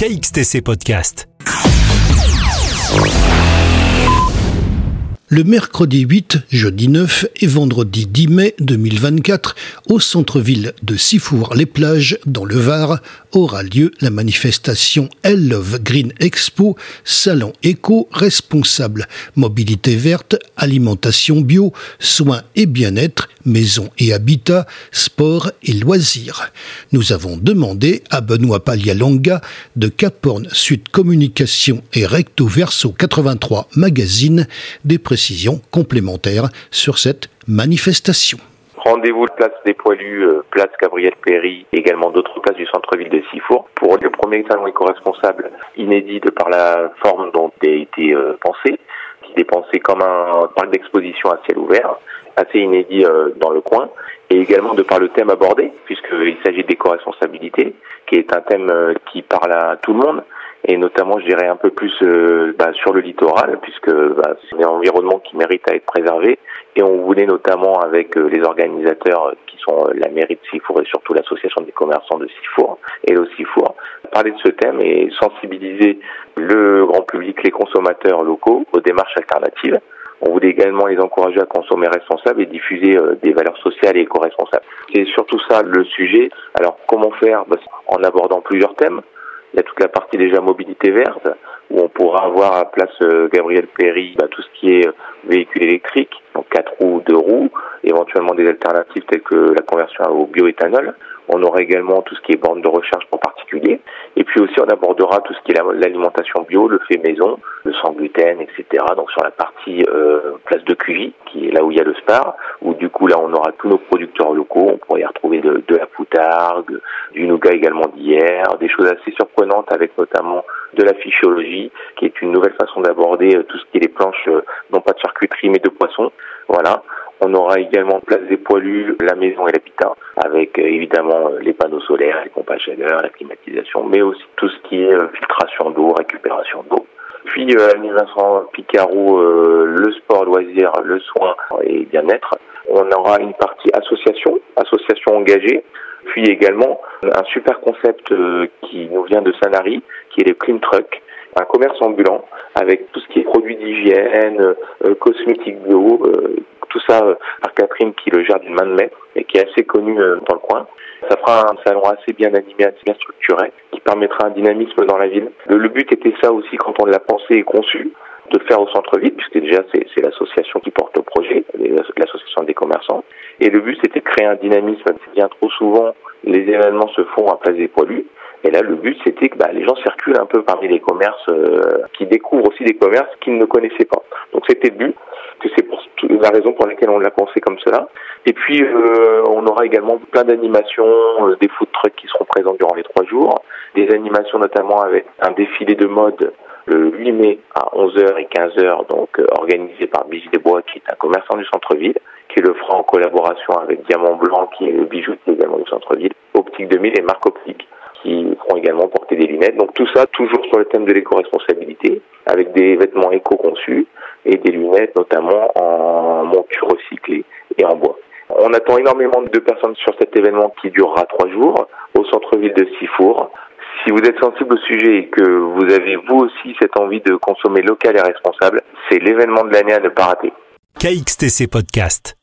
KXTC Podcast. Le mercredi 8, jeudi 9 et vendredi 10 mai 2024, au centre-ville de Sifour-les-Plages, dans le Var, aura lieu la manifestation Elle Love Green Expo, salon éco-responsable, mobilité verte, alimentation bio, soins et bien-être, maison et habitat, sport et loisirs. Nous avons demandé à Benoît Palialonga de Cap Horn Sud Communication et Recto Verso 83 Magazine des précisions complémentaires sur cette manifestation. Rendez-vous place des Poilus, place Gabriel Péri, et également d'autres places du centre-ville de Sifour pour le premier salon éco-responsable inédit de par la forme dont il a été pensé, qui est pensé comme un parc d'exposition à ciel ouvert, assez inédit dans le coin, et également de par le thème abordé, puisqu'il s'agit d'éco-responsabilité, qui est un thème qui parle à tout le monde, et notamment, je dirais, un peu plus sur le littoral, puisque c'est un environnement qui mérite à être préservé. Et on voulait notamment, avec les organisateurs qui sont la mairie de Sifour et surtout l'association des commerçants de Sifour, Hello Sifour, parler de ce thème et sensibiliser le grand public, les consommateurs locaux, aux démarches alternatives. On voulait également les encourager à consommer responsable et diffuser des valeurs sociales et éco-responsables. C'est surtout ça le sujet. Alors, comment faire ? En abordant plusieurs thèmes. Il y a toute la partie déjà mobilité verte, où on pourra avoir à place Gabriel Péri tout ce qui est véhicule électrique, donc 4 roues, 2 roues, éventuellement des alternatives telles que la conversion au bioéthanol. On aura également tout ce qui est borne de recharge pour particuliers. Et puis aussi, on abordera tout ce qui est l'alimentation bio, le fait maison, le sans gluten, etc. Donc sur la partie place de QJ, qui est là où il y a le Spar, où du coup là on aura tous nos producteurs locaux. On pourrait y retrouver de la poutargue, du nougat également d'hier, des choses assez surprenantes avec notamment de la physiologie, qui est une nouvelle façon d'aborder tout ce qui est les planches, non pas de charcuterie mais de poisson. Voilà. On aura également place des Poilus, la maison et l'habitat, avec évidemment les panneaux solaires, les pompes à chaleur, la climatisation, mais aussi tout ce qui est filtration d'eau, récupération d'eau. Puis Vincent Picaro, le sport, loisir, le soin et bien-être. On aura une partie association engagée, puis également un super concept qui nous vient de Sanary, qui est les Clean Truck, un commerce ambulant avec tout ce qui est produits d'hygiène, cosmétiques bio, tout ça par Catherine qui le gère d'une main de maître et qui est assez connue dans le coin. Ça fera un salon assez bien animé, assez bien structuré, qui permettra un dynamisme dans la ville. Le but était ça aussi quand on l'a pensé et conçu, de faire au centre-ville, puisque déjà c'est l'association qui porte le projet, l'association des commerçants. Et le but c'était de créer un dynamisme. Bien trop souvent, les événements se font à Place des Poilus. Et là, le but, c'était que les gens circulent un peu parmi les commerces, qui découvrent aussi des commerces qu'ils ne connaissaient pas. Donc c'était le but, que c'est pour la raison pour laquelle on l'a pensé comme cela. Et puis, on aura également plein d'animations, des food trucks qui seront présents durant les 3 jours, des animations notamment avec un défilé de mode le 8 mai à 11h et 15h, donc organisé par Bijou des Bois, qui est un commerçant du centre-ville, qui le fera en collaboration avec Diamant Blanc, qui est le bijoutier également du centre-ville, Optique 2000 et Marque Optique, qui feront également porter des lunettes. Donc tout ça, toujours sur le thème de l'éco-responsabilité, avec des vêtements éco-conçus et des lunettes notamment en monture recyclée et en bois. On attend énormément de personnes sur cet événement qui durera 3 jours au centre-ville de Sifour. Si vous êtes sensible au sujet et que vous avez vous aussi cette envie de consommer local et responsable, c'est l'événement de l'année à ne pas rater. KXTC Podcast.